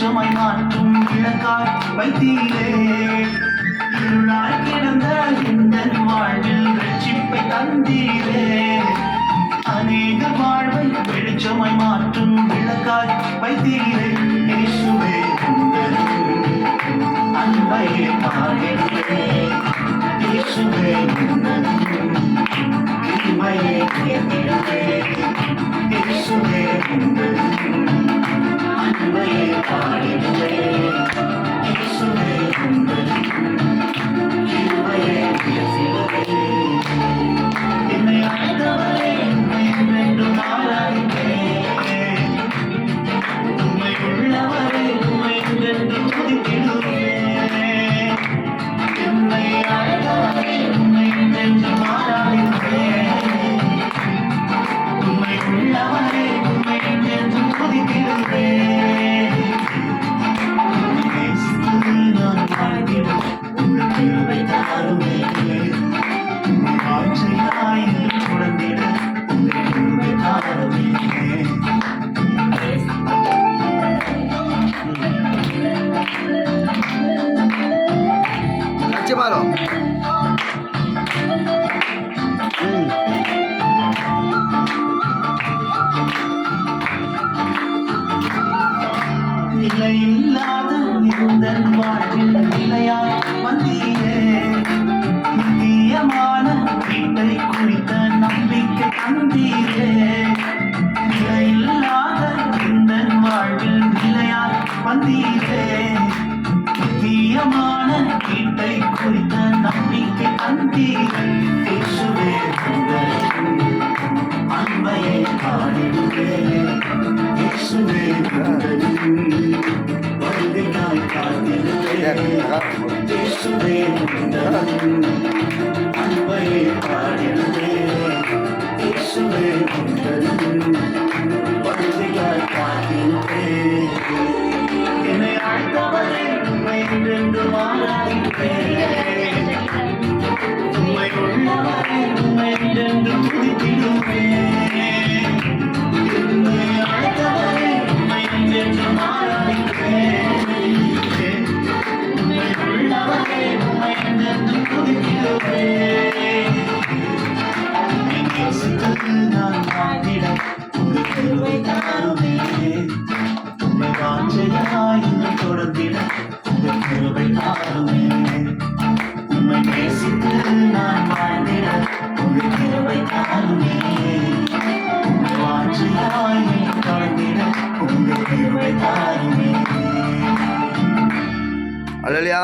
வெளிச்சமாய் மாற்றும் விளக்காய் வைத்தீரே. இருளாய் கிடந்த எங்கள் வாழ்வில் ரட்சிப்பை தந்தீரே. அநேக வாழ்வை வெளிச்சமாய் மாற்றும் விளக்காய் வைத்தீரே. இயேசுவே உங்கள் அன்பை பாடிடுவேன். இயேசுவே உங்கள் கிருபையை கேட்டிடுவேன். இயேசுவே உங்கள் அன்பை பாடிடுவேன். இயேசுவே உங்கள் கிருபையை கேட்டிடுவேன். என்னை அழைத்தவரே உம்மை என்றென்றும் ஆராதிப்பேன். உம்மை உள்ளவரே உம்மை என்றென்றும் துதித்திடுவேன். என்னை அழைத்தவரே உம்மை என்றென்றும் ஆராதிப்பேன். உம்மை உள்ளவரே உம்மை என்றென்றும் துதித்திடுவேன். உம்மை நேசித்து நான் வாழ்ந்திட உங்கள் கிருபை தாருமே. உம்மை வாஞ்சையாய் தொடர்ந்திட உங்கள் கிருபை தாருமே. பாரோ நிலையில்லாத இந்த வாழ்வில் நிலையாய் வந்தீரே. நித்தியமான வீட்டை குறித்த நம்பிக்கை தந்தீரே. நிலையில்லாத இந்த வாழ்வில் நிலையாய் வந்தீரே. நித்தியமான வீட்டை குறித்த நம்பிக்கை தந்தீரே. இயேசுவே உங்கள் அன்பையை பாடிடுவேன். இயேசுவே உங்கள் வருகைக்காய் காத்திடுவேன். இயேசுவே உங்கள் அன்பையை பாடிடுவேன். இயேசுவே உங்கள் வருகைக்காய் காத்திடுவேன். என்னை அழைத்தவரே உம்மை என்றென்றும் ஆராதிப்பேன். உம்மை உள்ளவரே உம்மை என்றென்றும் துதித்திடுவேன். என்னை அழைத்தவரே உம்மை என்றென்றும் ஆராதிப்பேன். உம்மை உள்ளவரே உம்மை என்றென்றும் துதித்திடுவேன். உம்மை நேசித்து நான் வாழ்ந்திட உங்கள் கிருபை தாருமே. உம்மை வாஞ்சையாய் தொடர்ந்திட உங்கள் கிருபை தாருமே. உம்மை நேசித்து நான் வாழ்ந்திட உங்கள் கிருபை தாருமே. உம்மை வாஞ்சையாய் தொடர்ந்திட உங்கள் கிருபை தாருமே. அல்லேலூயா.